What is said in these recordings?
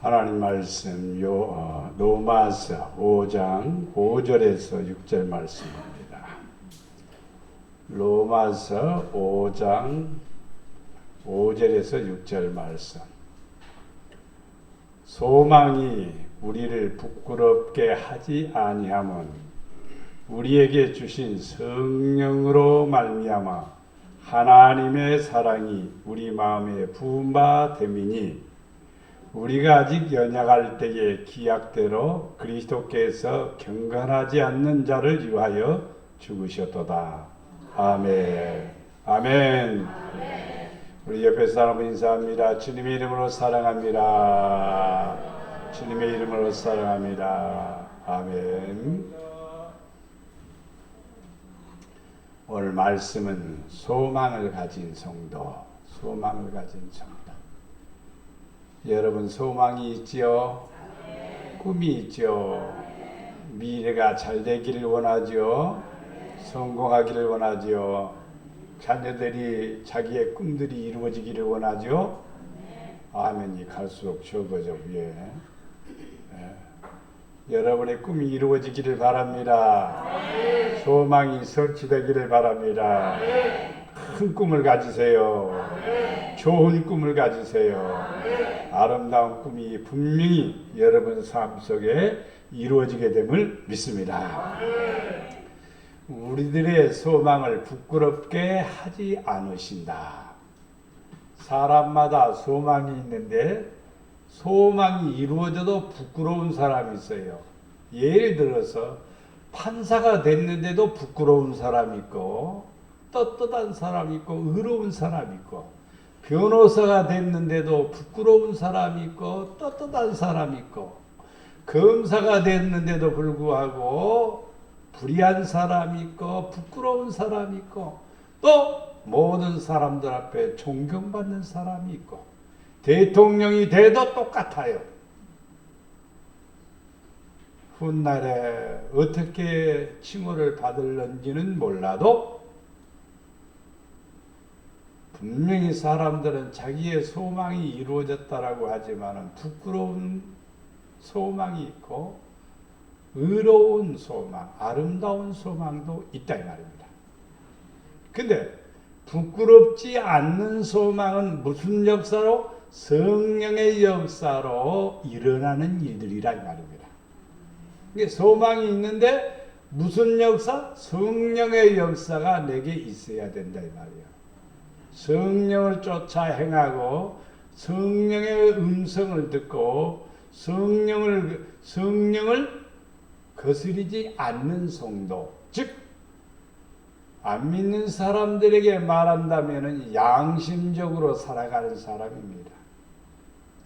하나님 말씀 로마서 5장 5절에서 6절 말씀입니다. 로마서 5장 5절에서 6절 말씀. 소망이 우리를 부끄럽게 하지 아니함은 우리에게 주신 성령으로 말미암아 하나님의 사랑이 우리 마음에 부은 바 됨이니 우리가 아직 연약할 때에 기약대로 그리스도께서 경건하지 않는 자를 위하여 죽으셨도다. 아멘. 아멘. 우리 옆에 사람 인사합니다. 주님의 이름으로 사랑합니다. 주님의 이름으로 사랑합니다. 아멘. 오늘 말씀은 소망을 가진 성도, 소망을 가진 성도. 여러분 소망이 있지요? 꿈이 있죠? 미래가 잘 되기를 원하죠? 성공하기를 원하죠? 자녀들이 자기의 꿈들이 이루어지기를 원하죠? 아멘이 갈수록 적어져 위에. 여러분의 꿈이 이루어지기를 바랍니다. 소망이 성취되기를 바랍니다. 큰 꿈을 가지세요. 좋은 꿈을 가지세요. 아름다운 꿈이 분명히 여러분 삶 속에 이루어지게 됨을 믿습니다. 우리들의 소망을 부끄럽게 하지 않으신다. 사람마다 소망이 있는데 소망이 이루어져도 부끄러운 사람이 있어요. 예를 들어서 판사가 됐는데도 부끄러운 사람이 있고 떳떳한 사람이 있고 의로운 사람이 있고 변호사가 됐는데도 부끄러운 사람이 있고 떳떳한 사람이 있고 검사가 됐는데도 불구하고 불의한 사람이 있고 부끄러운 사람이 있고 또 모든 사람들 앞에 존경받는 사람이 있고 대통령이 돼도 똑같아요. 훗날에 어떻게 칭호를 받을런지는 몰라도 분명히 사람들은 자기의 소망이 이루어졌다라고 하지만 부끄러운 소망이 있고 의로운 소망, 아름다운 소망도 있다 이 말입니다. 근데 부끄럽지 않는 소망은 무슨 역사로? 성령의 역사로 일어나는 일들이라 이 말입니다. 소망이 있는데 무슨 역사? 성령의 역사가 내게 있어야 된다 이 말이에요. 성령을 쫓아 행하고 성령의 음성을 듣고 성령을 거스리지 않는 성도, 즉 안 믿는 사람들에게 말한다면 양심적으로 살아가는 사람입니다.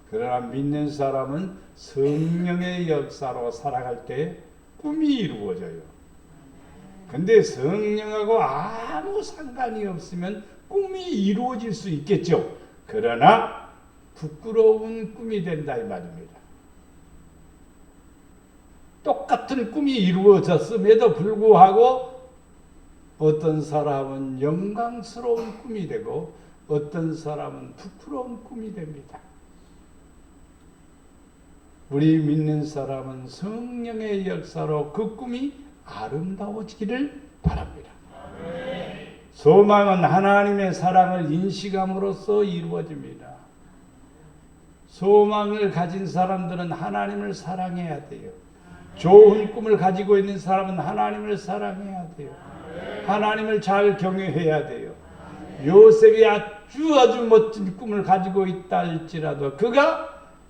그러나 믿는 사람은 성령의 역사로 살아갈 때 꿈이 이루어져요. 근데 성령하고 아무 상관이 없으면 꿈이 이루어질 수 있겠죠. 그러나 부끄러운 꿈이 된다 이 말입니다. 똑같은 꿈이 이루어졌음에도 불구하고 어떤 사람은 영광스러운 꿈이 되고 어떤 사람은 부끄러운 꿈이 됩니다. 우리 믿는 사람은 성령의 역사로 그 꿈이 아름다워지기를 바랍니다. 소망은 하나님의 사랑을 인식함으로써 이루어집니다. 소망을 가진 사람들은 하나님을 사랑해야 돼요. 좋은 꿈을 가지고 있는 사람은 하나님을 사랑해야 돼요. 하나님을 잘 경외해야 돼요. 요셉이 아주 멋진 꿈을 가지고 있다 할지라도 그가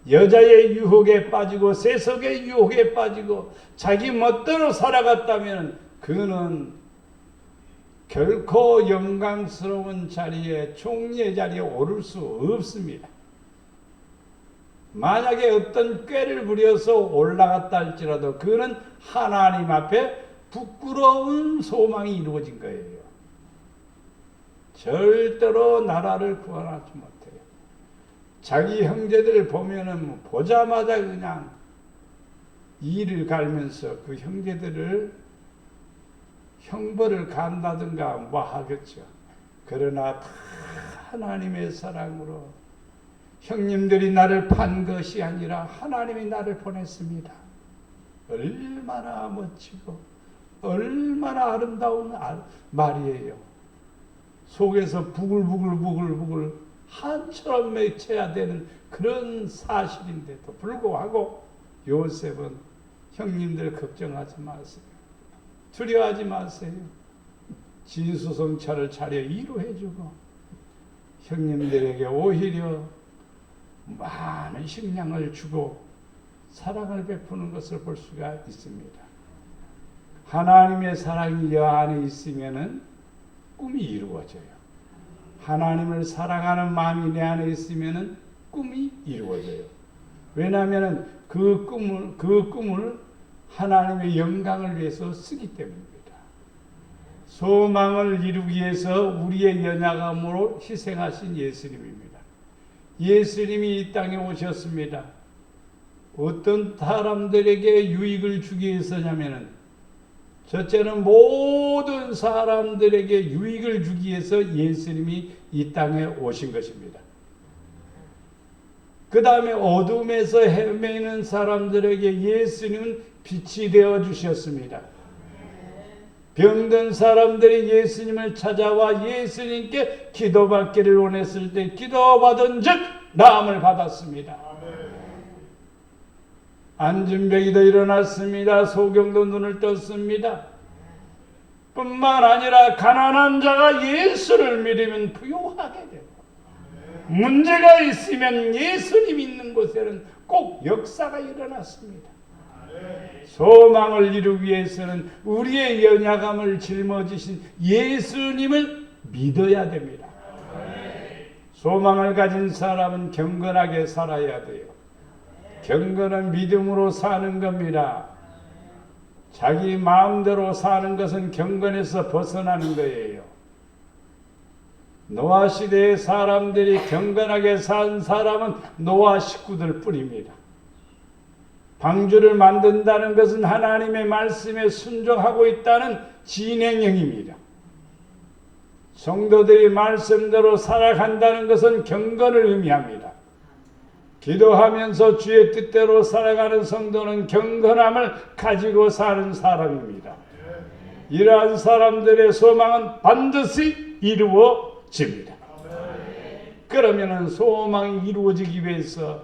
여자의 유혹에 빠지고 세속의 유혹에 빠지고 자기 멋대로 살아갔다면 그는 결코 영광스러운 자리에 총리의 자리에 오를 수 없습니다. 만약에 어떤 꾀를 부려서 올라갔다 할지라도 그는 하나님 앞에 부끄러운 소망이 이루어진 거예요. 절대로 나라를 구원하지 못해요. 자기 형제들 보면은 보자마자 그냥 이를 갈면서 그 형제들을 형벌을 간다든가 뭐 하겠죠. 그러나 다 하나님의 사랑으로 형님들이 나를 판 것이 아니라 하나님이 나를 보냈습니다. 얼마나 멋지고 얼마나 아름다운 말이에요. 속에서 부글부글 한처럼 맺혀야 되는 그런 사실인데도 불구하고 요셉은 형님들 걱정하지 마세요. 두려워하지 마세요. 진수성찬을 차려 이루해주고 형님들에게 오히려 많은 식량을 주고 사랑을 베푸는 것을 볼 수가 있습니다. 하나님의 사랑이 여 안에 있으면은 꿈이 이루어져요. 하나님을 사랑하는 마음이 내 안에 있으면은 꿈이 이루어져요. 왜냐하면은 그 꿈을 하나님의 영광을 위해서 쓰기 때문입니다. 소망을 이루기 위해서 우리의 연약함으로 희생하신 예수님입니다. 예수님이 이 땅에 오셨습니다. 어떤 사람들에게 유익을 주기 위해서냐면은 첫째는 모든 사람들에게 유익을 주기 위해서 예수님이 이 땅에 오신 것입니다. 그 다음에 어둠에서 헤매는 사람들에게 예수님은 빛이 되어 주셨습니다. 병든 사람들이 예수님을 찾아와 예수님께 기도받기를 원했을 때 기도받은 즉 나음을 받았습니다. 안진뱅이도 일어났습니다. 소경도 눈을 떴습니다. 뿐만 아니라 가난한 자가 예수를 믿으면 부유하게 되고 문제가 있으면 예수님 있는 곳에는 꼭 역사가 일어났습니다. 소망을 이루기 위해서는 우리의 연약함을 짊어지신 예수님을 믿어야 됩니다. 소망을 가진 사람은 경건하게 살아야 돼요. 경건은 믿음으로 사는 겁니다. 자기 마음대로 사는 것은 경건에서 벗어나는 거예요. 노아 시대의 사람들이 경건하게 산 사람은 노아 식구들 뿐입니다. 방주를 만든다는 것은 하나님의 말씀에 순종하고 있다는 진행형입니다. 성도들이 말씀대로 살아간다는 것은 경건을 의미합니다. 기도하면서 주의 뜻대로 살아가는 성도는 경건함을 가지고 사는 사람입니다. 이러한 사람들의 소망은 반드시 이루어집니다. 그러면 소망이 이루어지기 위해서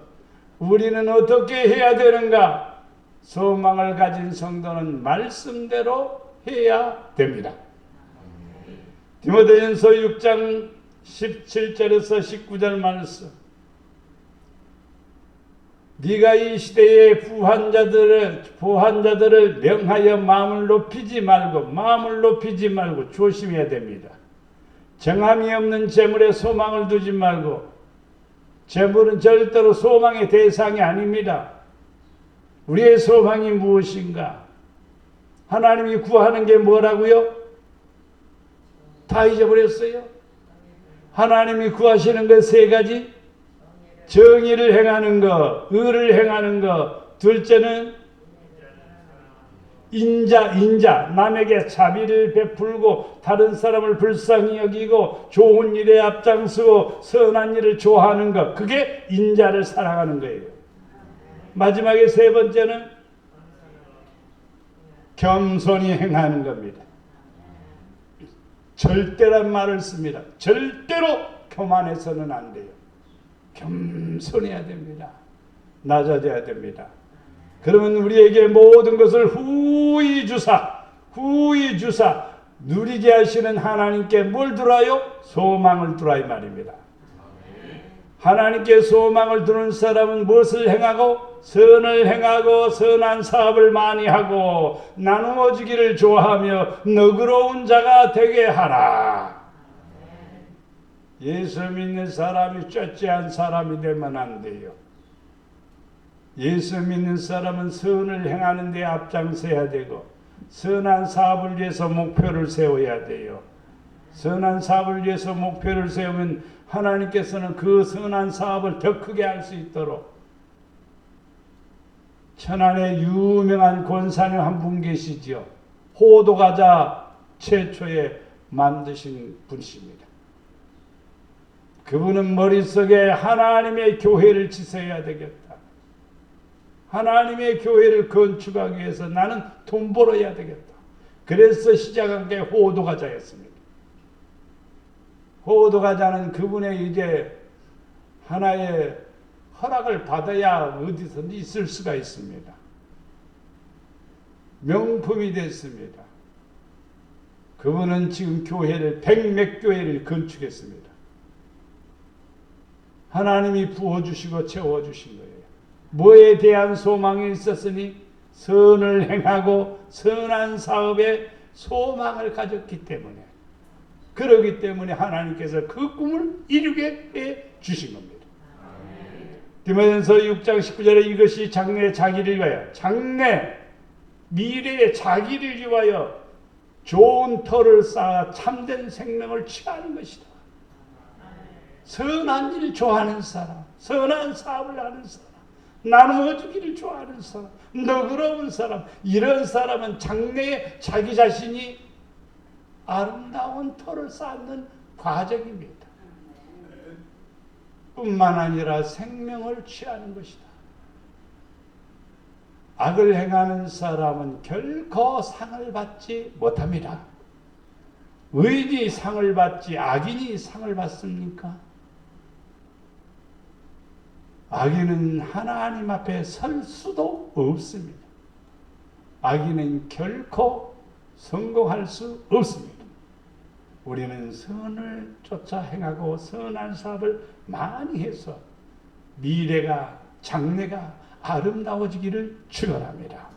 우리는 어떻게 해야 되는가? 소망을 가진 성도는 말씀대로 해야 됩니다. 디모데전서 6장 17절에서 19절 말씀. 네가 이 시대의 부한 자들을 명하여 마음을 높이지 말고 조심해야 됩니다. 정함이 없는 재물에 소망을 두지 말고, 재물은 절대로 소망의 대상이 아닙니다. 우리의 소망이 무엇인가? 하나님이 구하는 게 뭐라고요? 다 잊어버렸어요. 하나님이 구하시는 것 세 가지. 정의를 행하는 것, 의를 행하는 것. 둘째는 인자, 남에게 자비를 베풀고 다른 사람을 불쌍히 여기고 좋은 일에 앞장서고 선한 일을 좋아하는 것. 그게 인자를 사랑하는 거예요. 마지막에 세 번째는 겸손히 행하는 겁니다. 절대란 말을 씁니다. 절대로 교만해서는 안 돼요. 겸손해야 됩니다. 낮아져야 됩니다. 그러면 우리에게 모든 것을 후히 주사 누리게 하시는 하나님께 뭘 두라요? 소망을 두라 이 말입니다. 하나님께 소망을 두는 사람은 무엇을 행하고? 선을 행하고 선한 사업을 많이 하고 나누어 주기를 좋아하며 너그러운 자가 되게 하라. 예수 믿는 사람이 쩌찌한 사람이 되면 안 돼요. 예수 믿는 사람은 선을 행하는 데 앞장서야 되고 선한 사업을 위해서 목표를 세워야 돼요. 선한 사업을 위해서 목표를 세우면 하나님께서는 그 선한 사업을 더 크게 할 수 있도록 천안에 유명한 권사님 한 분 계시지요. 호도과자 최초에 만드신 분이십니다. 그분은 머릿속에 하나님의 교회를 지어야 되겠다. 하나님의 교회를 건축하기 위해서 나는 돈 벌어야 되겠다. 그래서 시작한 게 호도가자였습니다. 호도가자는 그분의 이제 하나의 허락을 받아야 어디서든지 있을 수가 있습니다. 명품이 됐습니다. 그분은 지금 교회를 100몇 교회를 건축했습니다. 하나님이 부어주시고 채워주신 거예요. 뭐에 대한 소망이 있었으니 선을 행하고 선한 사업에 소망을 가졌기 때문에, 그러기 때문에 하나님께서 그 꿈을 이루게 해 주신 겁니다. 디모데전서 6장 19절에 이것이 장래 자기를 위하여, 장래 미래의 자기를 위하여 좋은 터를 쌓아 참된 생명을 취하는 것이다. 선한 일을 좋아하는 사람, 선한 사업을 하는 사람, 나누어주기를 좋아하는 사람, 너그러운 사람, 이런 사람은 장래에 자기 자신이 아름다운 터를 쌓는 과정입니다. 뿐만 아니라 생명을 취하는 것이다. 악을 행하는 사람은 결코 상을 받지 못합니다. 의인이 상을 받지 악인이 상을 받습니까? 악인은 하나님 앞에 설 수도 없습니다. 악인은 결코 성공할 수 없습니다. 우리는 선을 쫓아 행하고 선한 사업을 많이 해서 미래가, 장래가 아름다워지기를 축원합니다.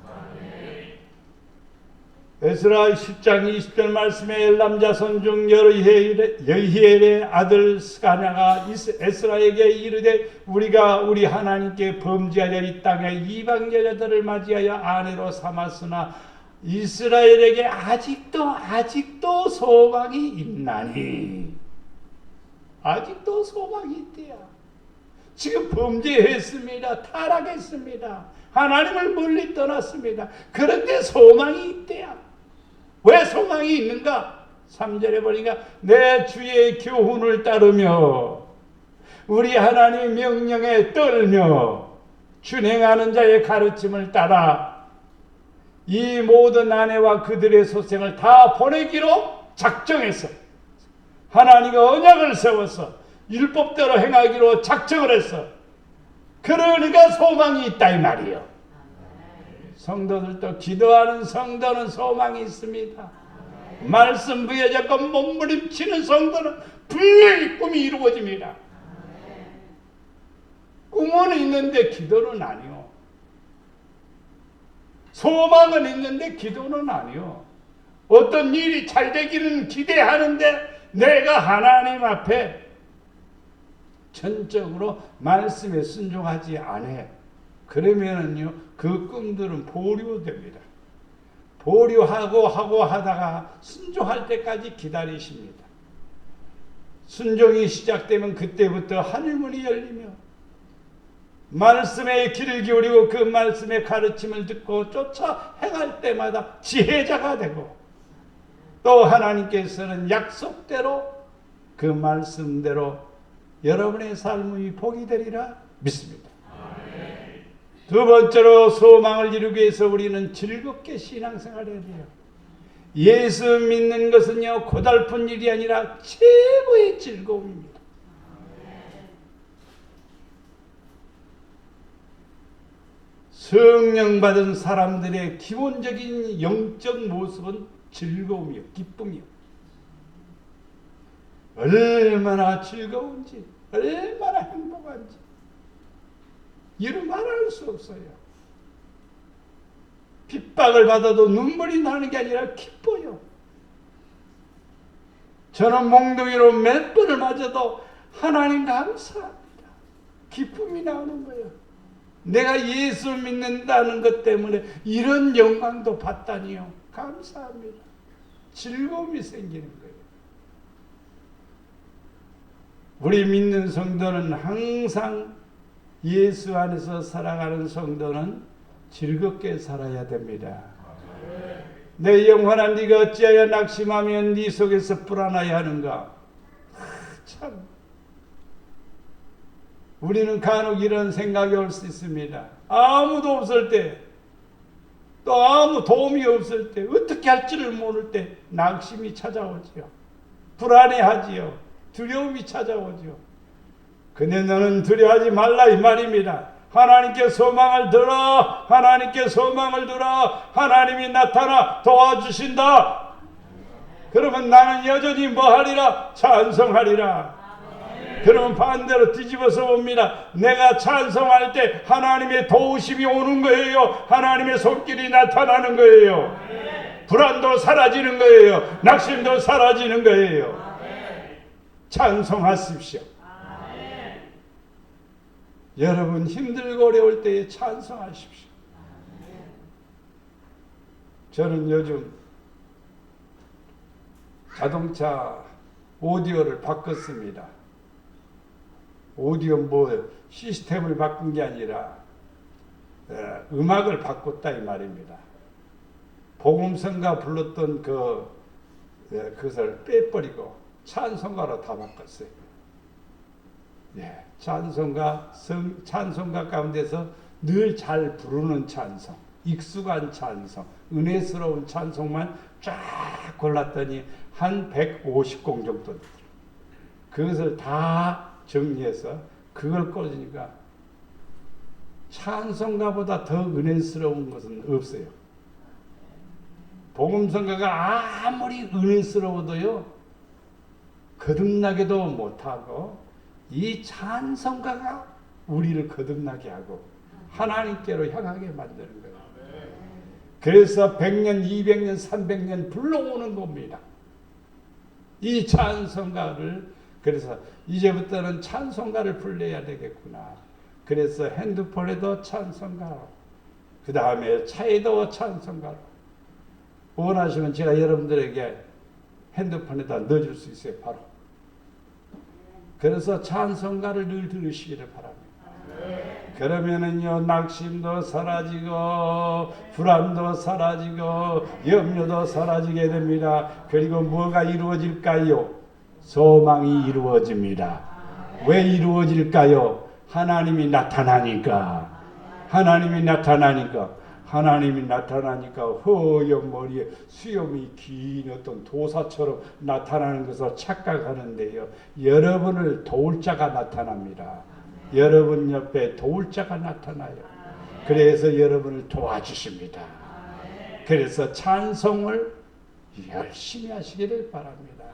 에스라 10장 20절 말씀에 엘람 자손 중 여히엘의 아들 스가냐가 에스라에게 이르되 우리가 우리 하나님께 범죄하여 이 땅에 이방 여자들을 맞이하여 아내로 삼았으나 이스라엘에게 아직도 소망이 있나니. 아직도 소망이 있대요. 지금 범죄했습니다. 타락했습니다. 하나님을 멀리 떠났습니다. 그런데 소망이 있대요. 왜 소망이 있는가? 3절에 보니까 내 주의 교훈을 따르며 우리 하나님의 명령에 떨며 준행하는 자의 가르침을 따라 이 모든 아내와 그들의 소생을 다 보내기로 작정했어. 하나님과 언약을 세워서 율법대로 행하기로 작정을 했어. 그러니까 소망이 있다 이 말이에요. 성도들도 기도하는 성도는 소망이 있습니다. 말씀 부여잡고 몸부림치는 성도는 분명히 꿈이 이루어집니다. 꿈은 있는데 기도는 아니요. 소망은 있는데 기도는 아니요. 어떤 일이 잘 되기는 기대하는데 내가 하나님 앞에 전적으로 말씀에 순종하지 않아. 그러면은요, 그 꿈들은 보류됩니다. 보류하고 하다가 순종할 때까지 기다리십니다. 순종이 시작되면 그때부터 하늘문이 열리며 말씀에 귀를 기울이고 그 말씀의 가르침을 듣고 쫓아 행할 때마다 지혜자가 되고 또 하나님께서는 약속대로 그 말씀대로 여러분의 삶이 복이 되리라 믿습니다. 두 번째로 소망을 이루기 위해서 우리는 즐겁게 신앙생활을 해야 돼요. 예수 믿는 것은요 고달픈 일이 아니라 최고의 즐거움입니다. 성령 받은 사람들의 기본적인 영적 모습은 즐거움이요, 기쁨이요. 얼마나 즐거운지, 얼마나 행복한지 이루 말할 수 없어요. 핍박을 받아도 눈물이 나는 게 아니라 기뻐요. 저는 몽둥이로 몇 번을 맞아도 하나님 감사합니다. 기쁨이 나오는 거예요. 내가 예수 믿는다는 것 때문에 이런 영광도 받다니요. 감사합니다. 즐거움이 생기는 거예요. 우리 믿는 성도는 항상 예수 안에서 살아가는 성도는 즐겁게 살아야 됩니다. 내 영혼아 네가 어찌하여 낙심하며 네 속에서 불안하여 하는가. 참 우리는 간혹 이런 생각이 올 수 있습니다. 아무도 없을 때, 또 아무 도움이 없을 때, 어떻게 할지를 모를 때 낙심이 찾아오지요. 불안해하지요. 두려움이 찾아오지요. 근데 너는 두려워하지 말라 이 말입니다. 하나님께 소망을 들어, 하나님께 소망을 들어. 하나님이 나타나 도와주신다. 그러면 나는 여전히 뭐하리라? 찬송하리라. 그러면 반대로 뒤집어서 봅니다. 내가 찬송할 때 하나님의 도우심이 오는 거예요. 하나님의 손길이 나타나는 거예요. 불안도 사라지는 거예요. 낙심도 사라지는 거예요. 찬송하십시오. 여러분 힘들고 어려울 때에 찬송하십시오. 저는 요즘 자동차 오디오를 바꿨습니다. 오디오 시스템을 바꾼 게 아니라 음악을 바꿨다 이 말입니다. 복음성가 불렀던 그것을 빼버리고 찬송가로 다 바꿨어요. 찬송가 가운데서 늘 잘 부르는 찬송, 익숙한 찬송, 은혜스러운 찬송만 쫙 골랐더니 한 150곡 정도 되더라고요. 그것을 다 정리해서 그걸 꽂으니까 찬송가보다 더 은혜스러운 것은 없어요. 복음성가가 아무리 은혜스러워도요, 거듭나게도 못하고 이 찬송가가 우리를 거듭나게 하고 하나님께로 향하게 만드는 거예요. 그래서 100년, 200년, 300년 불러오는 겁니다. 이 찬송가를. 그래서 이제부터는 찬송가를 불러야 되겠구나. 그래서 핸드폰에도 찬송가로, 그 다음에 차에도 찬송가로. 원하시면 제가 여러분들에게 핸드폰에다 넣어줄 수 있어요. 바로. 그래서 찬송가를 늘 들으시기를 바랍니다. 그러면은요, 낙심도 사라지고 불안도 사라지고 염려도 사라지게 됩니다. 그리고 뭐가 이루어질까요? 소망이 이루어집니다. 왜 이루어질까요? 하나님이 나타나니까. 하나님이 나타나니까 허연 머리에 수염이 긴 어떤 도사처럼 나타나는 것을 착각하는데요. 여러분을 도울 자가 나타납니다. 여러분 옆에 도울 자가 나타나요. 그래서 여러분을 도와주십니다. 그래서 찬송을 열심히 하시기를 바랍니다.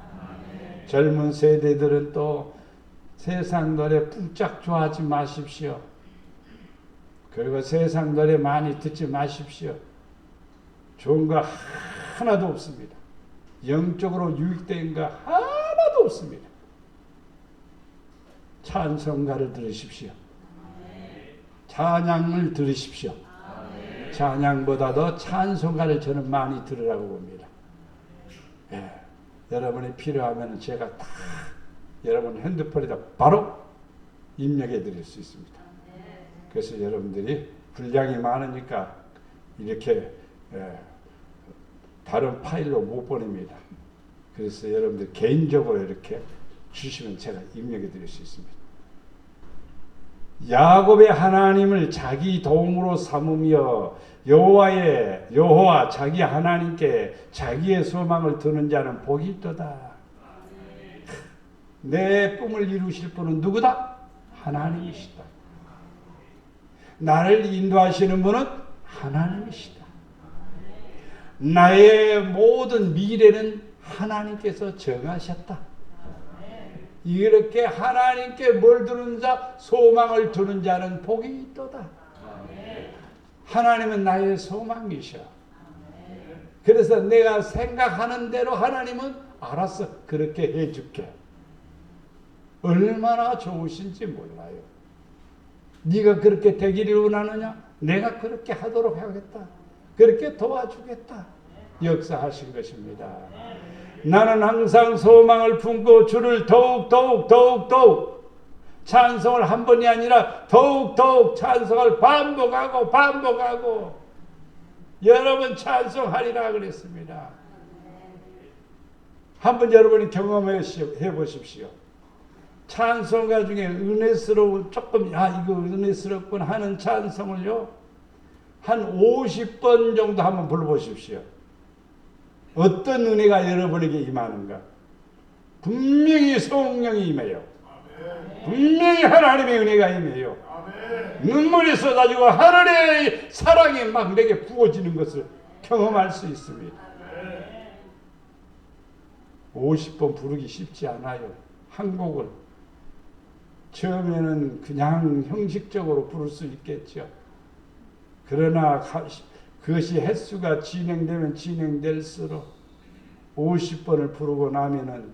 젊은 세대들은 또 세상 노래 푹짝 좋아하지 마십시오. 그리고 세상 노래 많이 듣지 마십시오. 좋은 거 하나도 없습니다. 영적으로 유익된 거 하나도 없습니다. 찬송가를 들으십시오. 찬양을 들으십시오. 찬양보다도 찬송가를 저는 많이 들으라고 봅니다. 여러분이 필요하면 제가 다 여러분 핸드폰에다 바로 입력해 드릴 수 있습니다. 그래서 여러분들이 분량이 많으니까 이렇게 다른 파일로 못 보냅니다. 그래서 여러분들 개인적으로 이렇게 주시면 제가 입력해 드릴 수 있습니다. 야곱의 하나님을 자기 도움으로 삼으며 여호와 자기 하나님께 자기의 소망을 두는 자는 복이 있도다. 내 꿈을 이루실 분은 누구다? 하나님이시다. 나를 인도하시는 분은 하나님이시다. 나의 모든 미래는 하나님께서 정하셨다. 이렇게 하나님께 뭘 두는 자, 소망을 두는 자는 복이 있도다. 하나님은 나의 소망이셔. 그래서 내가 생각하는 대로 하나님은 알았어, 그렇게 해줄게. 얼마나 좋으신지 몰라요. 네가 그렇게 되기를 원하느냐? 내가 그렇게 하도록 하겠다. 그렇게 도와주겠다. 역사하신 것입니다. 나는 항상 소망을 품고 주를 더욱 찬송을 한 번이 아니라 더욱 찬송을 반복하고 여러분 찬송하리라 그랬습니다. 한번 여러분이 경험해 보십시오. 찬송가 중에 은혜스러운 조금 이거 은혜스럽군 하는 찬송을요 한 50번 정도 한번 불러보십시오. 어떤 은혜가 여러분에게 임하는가? 분명히 성령이 임해요. 분명히 하나님의 은혜가 임해요. 눈물이 쏟아지고 하늘의 사랑이 막 내게 부어지는 것을 경험할 수 있습니다. 50번 부르기 쉽지 않아요. 한 곡을 처음에는 그냥 형식적으로 부를 수 있겠죠. 그러나 그것이 횟수가 진행되면 진행될수록 50번을 부르고 나면은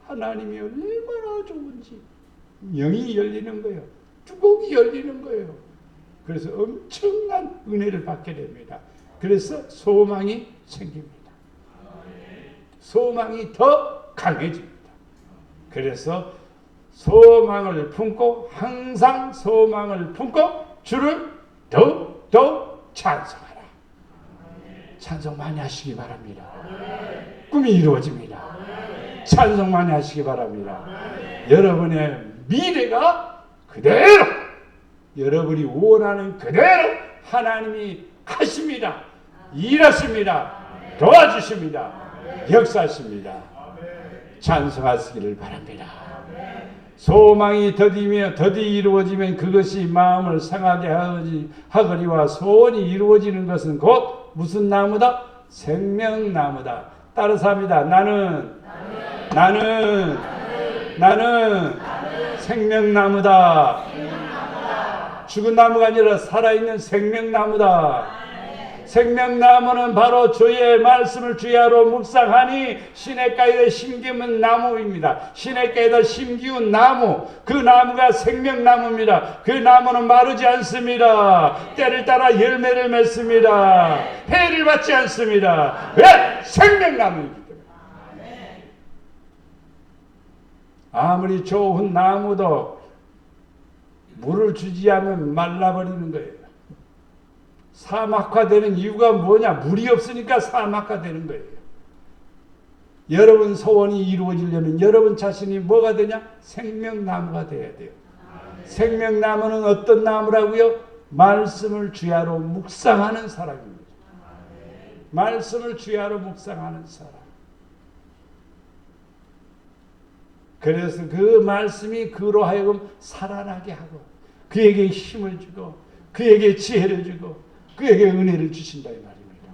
하나님이 얼마나 좋은지 영이 열리는 거예요. 두곡이 열리는 거예요. 그래서 엄청난 은혜를 받게 됩니다. 그래서 소망이 생깁니다. 소망이 더 강해집니다. 그래서 소망을 품고 항상 소망을 품고 주를 더욱 찬송하라. 찬송 많이 하시기 바랍니다. 꿈이 이루어집니다. 찬송 많이 하시기 바랍니다. 여러분의 미래가 그대로 여러분이 원하는 그대로 하나님이 하십니다. 일하십니다. 도와주십니다. 역사하십니다. 찬송하시기를 바랍니다. 소망이 더디 이루어지면 그것이 마음을 상하게 하거니와 소원이 이루어지는 것은 곧 무슨 나무다? 생명나무다. 따라서 합니다. 나는 생명나무다. 죽은 나무가 아니라 살아있는 생명나무다. 생명나무는 바로 주의 말씀을 주야로 묵상하니 시냇가에다 심기운 나무입니다. 시냇가에다 심기운 나무, 그 나무가 생명나무입니다. 그 나무는 마르지 않습니다. 때를 따라 열매를 맺습니다. 해를 받지 않습니다. 왜? 생명나무이기 때문에. 아무리 좋은 나무도 물을 주지 않으면 말라버리는 거예요. 사막화되는 이유가 뭐냐? 물이 없으니까 사막화되는 거예요. 여러분 소원이 이루어지려면 여러분 자신이 뭐가 되냐? 생명나무가 돼야 돼요. 생명나무는 어떤 나무라고요? 말씀을 주야로 묵상하는 사람입니다. 말씀을 주야로 묵상하는 사람. 그래서 그 말씀이 그로 하여금 살아나게 하고 그에게 힘을 주고 그에게 지혜를 주고 그에게 은혜를 주신다 이 말입니다.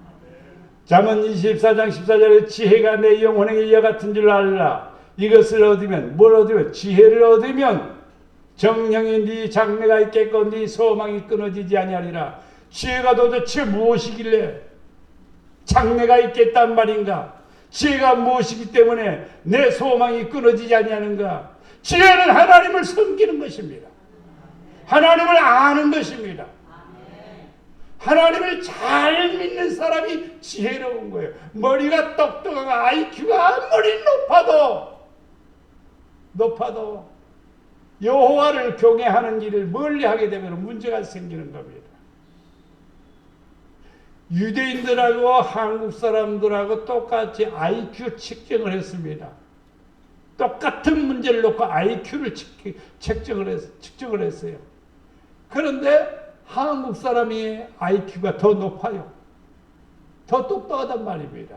잠언 24장 14절에 지혜가 내 영혼에게 이와 같은 줄 알라. 이것을 얻으면 뭘 얻으면 지혜를 얻으면 정령이 네 장래가 있겠고 네 소망이 끊어지지 아니하리라. 지혜가 도대체 무엇이길래 장래가 있겠단 말인가? 지혜가 무엇이기 때문에 내 소망이 끊어지지 아니하는가? 지혜는 하나님을 섬기는 것입니다. 하나님을 아는 것입니다. 하나님을 잘 믿는 사람이 지혜로운 거예요. 머리가 똑똑하고 IQ가 아무리 높아도 여호와를 경외하는 일을 멀리하게 되면 문제가 생기는 겁니다. 유대인들하고 한국 사람들하고 똑같이 IQ 측정을 했습니다. 똑같은 문제를 놓고 IQ를 측정을 했어요. 그런데 한국 사람이 IQ가 더 높아요. 더 똑똑하단 말입니다.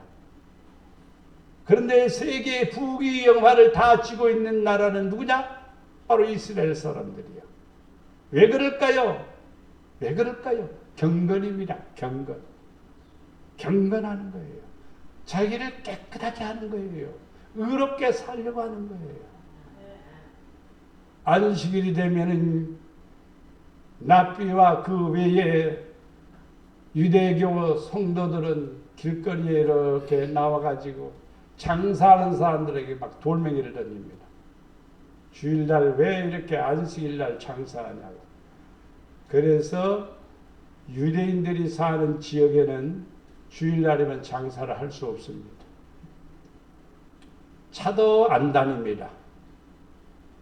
그런데 세계의 부귀영화를 다 쥐고 있는 나라는 누구냐? 바로 이스라엘 사람들이요. 왜 그럴까요? 왜 그럴까요? 경건입니다. 경건하는 거예요. 자기를 깨끗하게 하는 거예요. 의롭게 살려고 하는 거예요. 안식일이 되면은 납비와 그 외에 유대교 성도들은 길거리에 이렇게 나와가지고 장사하는 사람들에게 막 돌멩이를 던집니다. 주일날 왜 이렇게 안식일날 장사하냐고. 그래서 유대인들이 사는 지역에는 주일날이면 장사를 할 수 없습니다. 차도 안 다닙니다.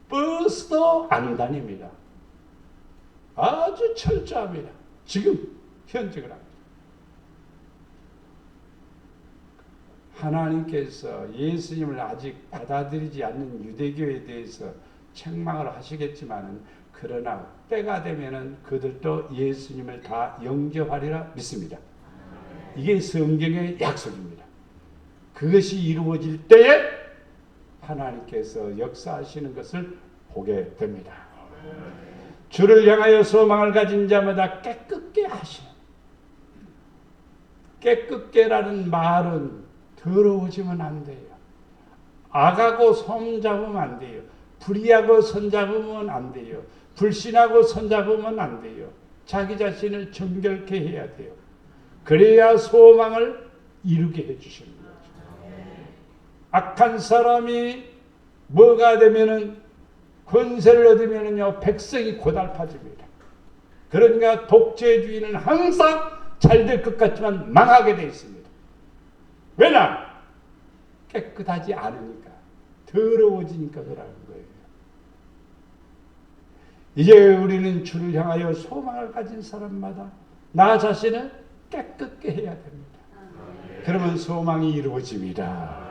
버스도 안 다닙니다. 아주 철저합니다. 지금 현직을 합니다. 하나님께서 예수님을 아직 받아들이지 않는 유대교에 대해서 책망을 하시겠지만 그러나 때가 되면은 그들도 예수님을 다 영접하리라 믿습니다. 이게 성경의 약속입니다. 그것이 이루어질 때에 하나님께서 역사하시는 것을 보게 됩니다. 주를 향하여 소망을 가진 자마다 깨끗게 하시는, 깨끗게라는 말은 더러워지면 안 돼요. 악하고 손잡으면 안 돼요. 불의하고 손잡으면 안 돼요. 불신하고 손잡으면 안 돼요. 자기 자신을 정결케 해야 돼요. 그래야 소망을 이루게 해주시는 거죠. 악한 사람이 뭐가 되면은 권세를 얻으면은요 백성이 고달파집니다. 그러니까 독재주의는 항상 잘 될 것 같지만 망하게 되어 있습니다. 왜냐? 깨끗하지 않으니까, 더러워지니까 그러는 거예요. 이제 우리는 주를 향하여 소망을 가진 사람마다 나 자신을 깨끗게 해야 됩니다. 그러면 소망이 이루어집니다.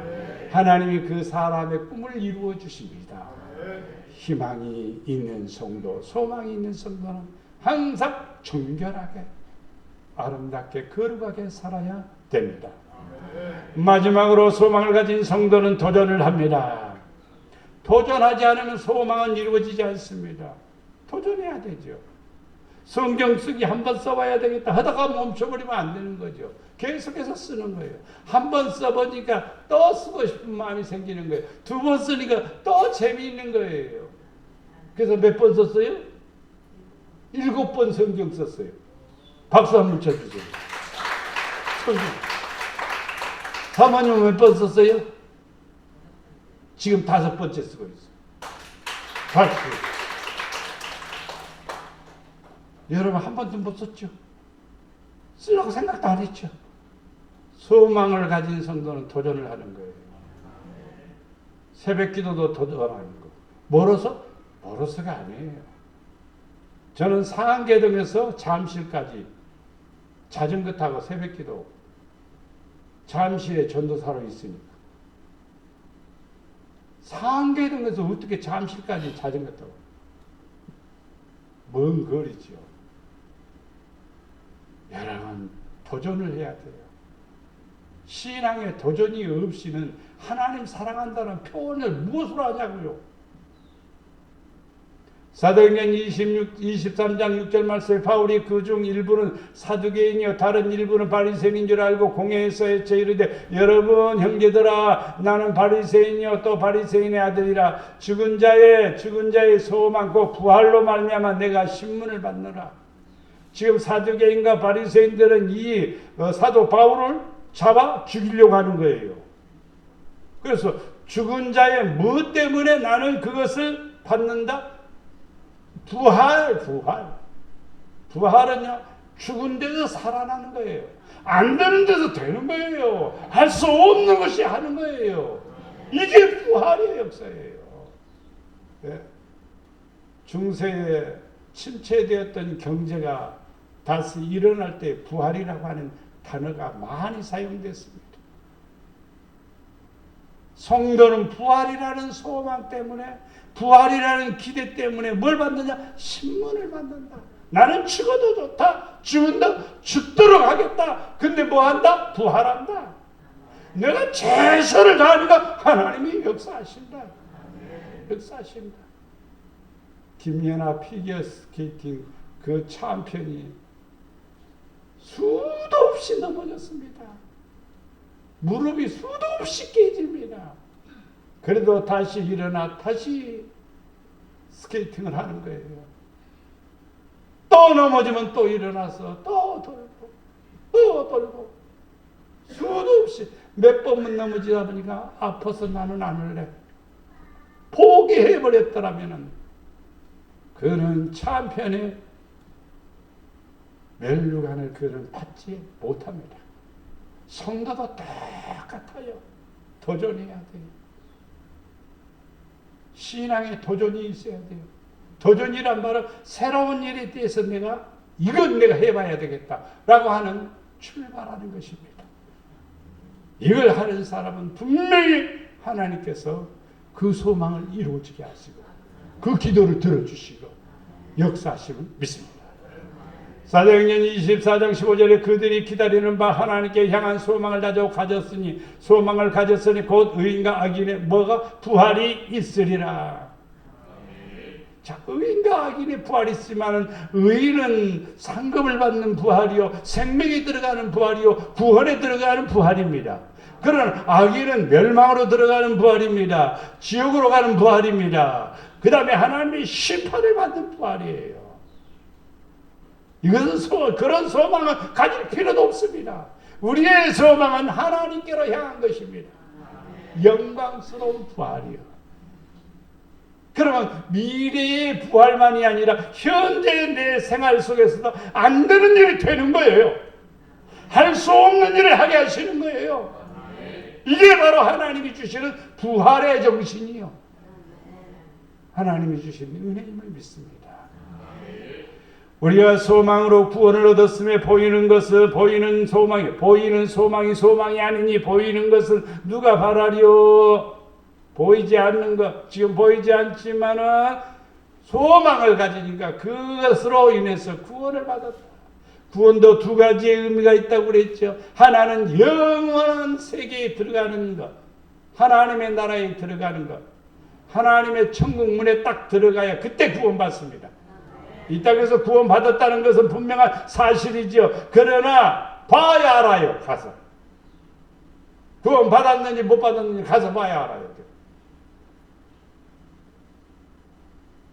하나님이 그 사람의 꿈을 이루어 주십니다. 희망이 있는 성도, 소망이 있는 성도는 항상 정결하게 아름답게 거룩하게 살아야 됩니다. 마지막으로 소망을 가진 성도는 도전을 합니다. 도전하지 않으면 소망은 이루어지지 않습니다. 도전해야 되죠. 성경 쓰기 한 번 써봐야 되겠다 하다가 멈춰버리면 안 되는 거죠. 계속해서 쓰는 거예요. 한 번 써보니까 또 쓰고 싶은 마음이 생기는 거예요. 두 번 쓰니까 또 재미있는 거예요. 그래서 몇 번 썼어요? 7번 성경 썼어요. 박수 한번 쳐주세요. 사모님 몇 번 썼어요? 지금 5번째 쓰고 있어요. 박수. 여러분 한 번도 못 썼죠? 쓰려고 생각도 안 했죠? 소망을 가진 성도는 도전을 하는 거예요. 새벽 기도도 도전하는 거. 멀어서? 멀어서가 아니에요. 저는 상계동에서 잠실까지 자전거 타고 새벽 기도, 잠실에 전도사로 있으니까. 상계동에서 어떻게 잠실까지 자전거 타고? 먼 거리죠. 여러분 도전을 해야 돼요. 신앙에 도전이 없이는 하나님 사랑한다는 표현을 무엇으로 하냐고요. 사도행전 23장 6절 말씀에 바울이 그중 일부는 사두개인이요 다른 일부는 바리새인인 줄 알고 공회에서 해쳐 이르되 여러분 형제들아 나는 바리새인이요 또 바리새인의 아들이라 죽은 자의 소망 곧 부활로 말미암아 내가 신문을 받노라. 지금 사두개인과 바리새인들은 이 사도 바울을 잡아 죽이려고 하는 거예요. 그래서 죽은 자의 뭐 때문에 나는 그것을 받는다? 부활은요 죽은 데서 살아나는 거예요. 안 되는 데서 되는 거예요. 할 수 없는 것이 하는 거예요. 이게 부활의 역사예요. 네. 중세에 침체되었던 경제가 다시 일어날 때 부활이라고 하는 단어가 많이 사용됐습니다. 성도는 부활이라는 소망 때문에 부활이라는 기대 때문에 뭘 받느냐? 신문을 받는다. 나는 죽어도 좋다. 죽도록 하겠다. 근데 뭐 한다? 부활한다. 내가 최선을 다하니까 하나님이 역사하신다. 역사하신다. 김연아 피겨스케이팅 그 챔피언이 수도 없이 넘어졌습니다. 무릎이 수도 없이 깨집니다. 그래도 다시 일어나 다시 스케이팅을 하는 거예요. 또 넘어지면 또 일어나서 또 돌고 또 돌고 수도 없이 몇 번만 넘어지다 보니까 아파서 나는 안 할래. 포기해버렸더라면 그는 챔피언의 멸류관을 그는 받지 못합니다. 성도도 똑같아요. 도전해야 돼요. 신앙에 도전이 있어야 돼요. 도전이란 말은 새로운 일에 대해서 이건 내가 해봐야 되겠다라고 하는 출발하는 것입니다. 이걸 하는 사람은 분명히 하나님께서 그 소망을 이루어지게 하시고 그 기도를 들어주시고 역사하심을 믿습니다. 사도행전 24장 15절에 그들이 기다리는 바 하나님께 향한 소망을 가졌으니 곧 의인과 악인의 뭐가 부활이 있으리라. 자, 의인과 악인의 부활이 있지만은 의인은 상급을 받는 부활이요, 생명이 들어가는 부활이요, 구원에 들어가는 부활입니다. 그러나 악인은 멸망으로 들어가는 부활입니다. 지옥으로 가는 부활입니다. 그 다음에 하나님의 심판을 받는 부활이에요. 이것은 그런 소망을 가질 필요도 없습니다. 우리의 소망은 하나님께로 향한 것입니다. 영광스러운 부활이요. 그러면 미래의 부활만이 아니라 현재의 내 생활 속에서도 안 되는 일이 되는 거예요. 할 수 없는 일을 하게 하시는 거예요. 이게 바로 하나님이 주시는 부활의 정신이요. 하나님이 주시는 은혜임을 믿습니다. 우리가 소망으로 구원을 얻었음에 보이는 소망이 아니니 보이는 것은 누가 바라리요? 보이지 않는 것, 지금 보이지 않지만은 소망을 가지니까 그것으로 인해서 구원을 받았다. 구원도 두 가지의 의미가 있다고 그랬죠. 하나는 영원한 세계에 들어가는 것, 하나님의 나라에 들어가는 것, 하나님의 천국 문에 딱 들어가야 그때 구원받습니다. 이 땅에서 구원받았다는 것은 분명한 사실이죠. 그러나 봐야 알아요. 가서 구원받았는지 못 받았는지 가서 봐야 알아요.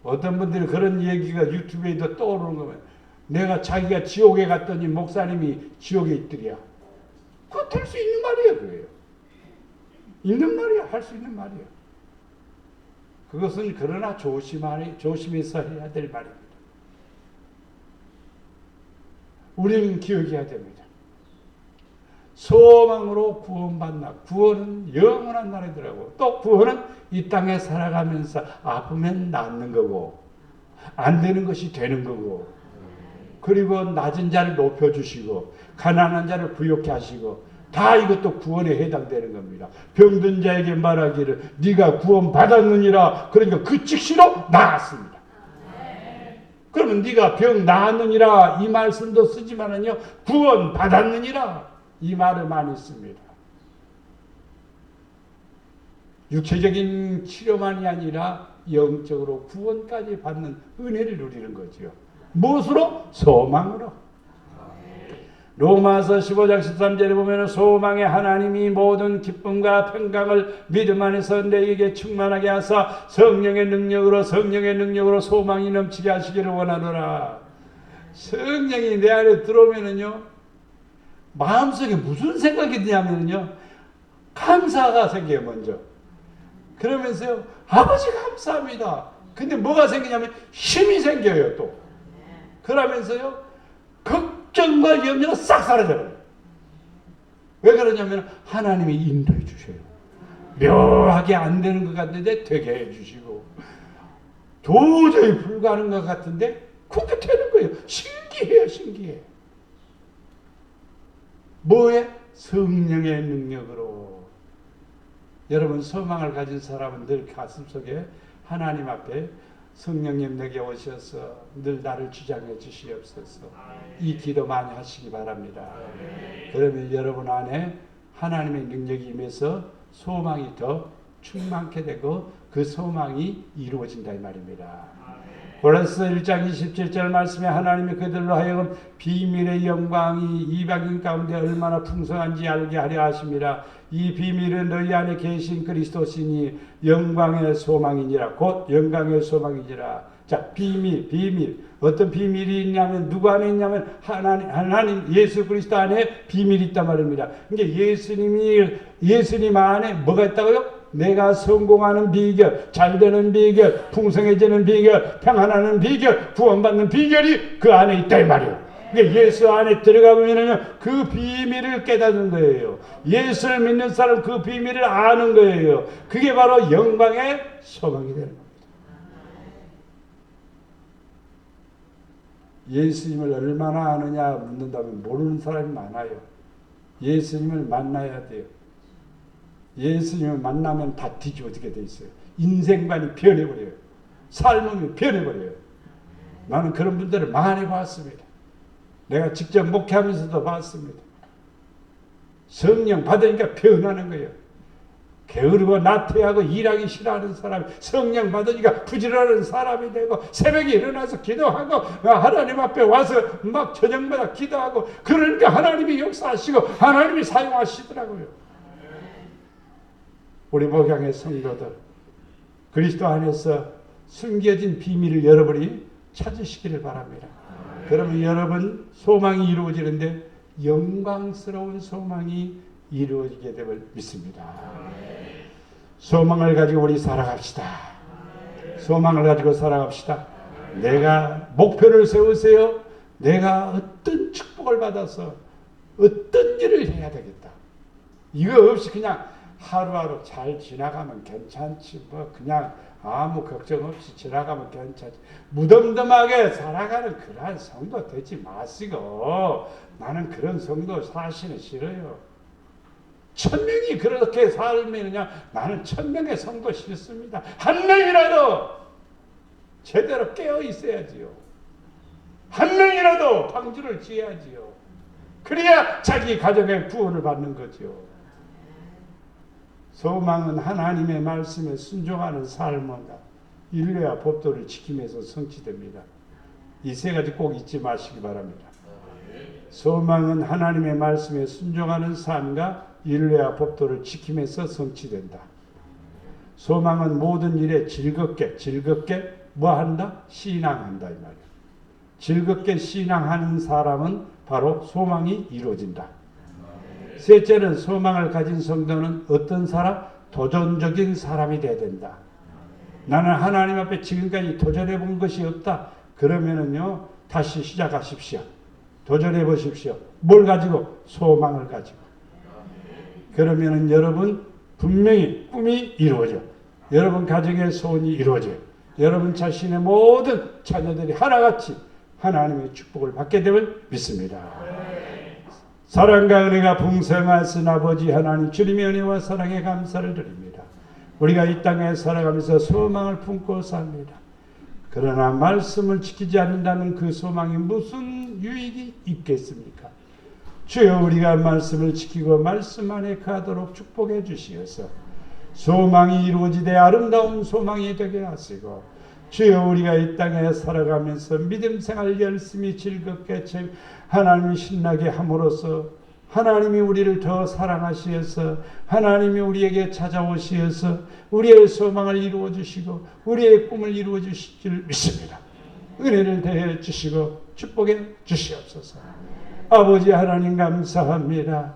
어떤 분들이 그런 얘기가 유튜브에도 떠오르는 거면 내가 자기가 지옥에 갔더니 목사님이 지옥에 있더랴. 그거 될 수 있는 말이에요. 그거예요. 있는 말이야. 할 수 있는 말이야. 그것은 그러나 조심해서 해야 될 말입니다. 우리는 기억해야 됩니다. 소망으로 구원받나. 구원은 영원한 나라더라고. 또 구원은 이 땅에 살아가면서 아프면 낫는 거고 안 되는 것이 되는 거고 그리고 낮은 자를 높여주시고 가난한 자를 부욕케 하시고 다 이것도 구원에 해당되는 겁니다. 병든 자에게 말하기를 네가 구원받았느니라. 그러니까 그 즉시로 나았습니다. 그러면 네가 병 나았느니라 이 말씀도 쓰지만은요 구원받았느니라 이 말을 많이 씁니다. 육체적인 치료만이 아니라 영적으로 구원까지 받는 은혜를 누리는 거죠. 무엇으로? 소망으로. 로마서 15장 13절에 보면 소망의 하나님이 모든 기쁨과 평강을 믿음 안에서 내게 충만하게 하사 성령의 능력으로 소망이 넘치게 하시기를 원하노라. 성령이 내 안에 들어오면은요 마음속에 무슨 생각이 드냐면요 감사가 생겨요. 먼저 그러면서요 아버지 감사합니다. 근데 뭐가 생기냐면 힘이 생겨요. 또 그러면서요 걱정과 염려가 싹 사라져요. 왜 그러냐면 하나님이 인도해 주셔요. 묘하게 안 되는 것 같은데 되게 해 주시고 도저히 불가능한 것 같은데 그렇게 되는 거예요. 신기해요. 신기해. 뭐에? 성령의 능력으로. 여러분 소망을 가진 사람은 늘 가슴속에 하나님 앞에 성령님 내게 오셔서 늘 나를 주장해 주시옵소서. 이 기도 많이 하시기 바랍니다. 그러면 여러분 안에 하나님의 능력이 임해서 소망이 더 충만케 되고 그 소망이 이루어진다 이 말입니다. 고린도서 1장 27절 말씀에 하나님이 그들로 하여금 비밀의 영광이 이방인 가운데 얼마나 풍성한지 알게 하려 하심이라. 이 비밀은 너희 안에 계신 그리스도시니 영광의 소망이니라. 곧 영광의 소망이니라. 자, 비밀. 어떤 비밀이 있냐면 누구 안에 있냐면 하나님 예수 그리스도 안에 비밀이 있단 말입니다. 그러니까 예수님 안에 뭐가 있다고요? 내가 성공하는 비결, 잘되는 비결, 풍성해지는 비결, 평안하는 비결, 구원받는 비결이 그 안에 있다 이 말이에요. 그러니까 예수 안에 들어가 보면은 그 비밀을 깨닫는 거예요. 예수를 믿는 사람 그 비밀을 아는 거예요. 그게 바로 영광의 소망이 되는 겁니다. 예수님을 얼마나 아느냐 묻는다면 모르는 사람이 많아요. 예수님을 만나야 돼요. 예수님을 만나면 다 뒤집어지게 돼 있어요. 인생관이 변해버려요. 삶이 변해버려요. 나는 그런 분들을 많이 봤습니다. 내가 직접 목회하면서도 봤습니다. 성령 받으니까 변하는 거예요. 게으르고 나태하고 일하기 싫어하는 사람이 성령 받으니까 부지런한 사람이 되고, 새벽에 일어나서 기도하고 하나님 앞에 와서 막 저녁마다 기도하고, 그러니까 하나님이 역사하시고 하나님이 사용하시더라고요. 우리 목양의 성도들, 그리스도 안에서 숨겨진 비밀을 여러분이 찾으시기를 바랍니다. 그러면 여러분 소망이 이루어지는데 영광스러운 소망이 이루어지게 됨을 믿습니다. 소망을 가지고 우리 살아갑시다. 소망을 가지고 살아갑시다. 내가 목표를 세우세요. 내가 어떤 축복을 받아서 어떤 일을 해야 되겠다. 이거 없이 그냥 하루하루 잘 지나가면 괜찮지, 뭐 그냥 아무 걱정 없이 지나가면 괜찮지, 무덤덤하게 살아가는 그러한 성도 되지 마시고, 나는 그런 성도 사실은 싫어요. 1000명이 그렇게 살면요, 나는 1000명의 성도 싫습니다. 한 명이라도 제대로 깨어 있어야지요. 한 명이라도 방주를 지어야지요. 그래야 자기 가정의 구원을 받는 거죠. 소망은 하나님의 말씀에 순종하는 삶보다 율례와 법도를 지키면서 성취됩니다. 이 세 가지 꼭 잊지 마시기 바랍니다. 소망은 하나님의 말씀에 순종하는 삶과 율례와 법도를 지키면서 성취된다. 소망은 모든 일에 즐겁게 뭐 한다? 신앙한다 이 말이야. 즐겁게 신앙하는 사람은 바로 소망이 이루어진다. 셋째는 소망을 가진 성도는 어떤 사람? 도전적인 사람이 돼야 된다. 나는 하나님 앞에 지금까지 도전해 본 것이 없다. 그러면은요, 다시 시작하십시오. 도전해 보십시오. 뭘 가지고? 소망을 가지고. 그러면은 여러분 분명히 꿈이 이루어져. 여러분 가정의 소원이 이루어져요. 여러분 자신의 모든 자녀들이 하나같이 하나님의 축복을 받게 됨을 믿습니다. 사랑과 은혜가 풍성하신 아버지 하나님, 주님의 은혜와 사랑에 감사를 드립니다. 우리가 이 땅에 살아가면서 소망을 품고 삽니다. 그러나 말씀을 지키지 않는다는 그 소망이 무슨 유익이 있겠습니까? 주여, 우리가 말씀을 지키고 말씀 안에 가도록 축복해 주시어서 소망이 이루어지되 아름다운 소망이 되게 하시고, 주여, 우리가 이 땅에 살아가면서 믿음 생활 열심히 즐겁게 하나님이 신나게 함으로써 하나님이 우리를 더 사랑하시어서 하나님이 우리에게 찾아오시어서 우리의 소망을 이루어 주시고 우리의 꿈을 이루어 주실 줄 믿습니다. 은혜를 더해 주시고 축복해 주시옵소서. 아버지 하나님 감사합니다.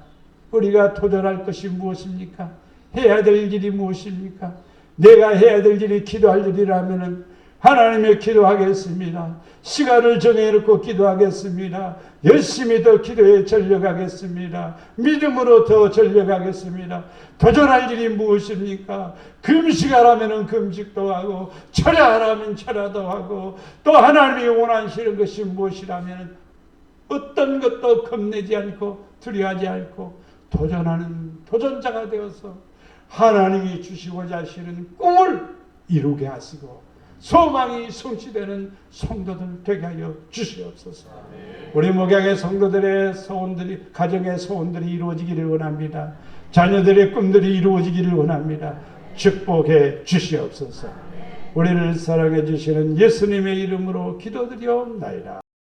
우리가 도전할 것이 무엇입니까? 해야 될 일이 무엇입니까? 내가 해야 될 일이 기도할 일이라면은 하나님의 기도하겠습니다. 시간을 정해놓고 기도하겠습니다. 열심히 더 기도에 전력하겠습니다. 믿음으로 더 전력하겠습니다. 도전할 일이 무엇입니까? 금식하라면 금식도 하고 철야하라면 철야도 하고, 또 하나님이 원하시는 것이 무엇이라면 어떤 것도 겁내지 않고 두려워하지 않고 도전하는 도전자가 되어서 하나님이 주시고자 하시는 꿈을 이루게 하시고 소망이 성취되는 성도들 되게 하여 주시옵소서. 우리 목양의 성도들의 소원들이, 가정의 소원들이 이루어지기를 원합니다. 자녀들의 꿈들이 이루어지기를 원합니다. 축복해 주시옵소서. 우리를 사랑해 주시는 예수님의 이름으로 기도드리옵나이다.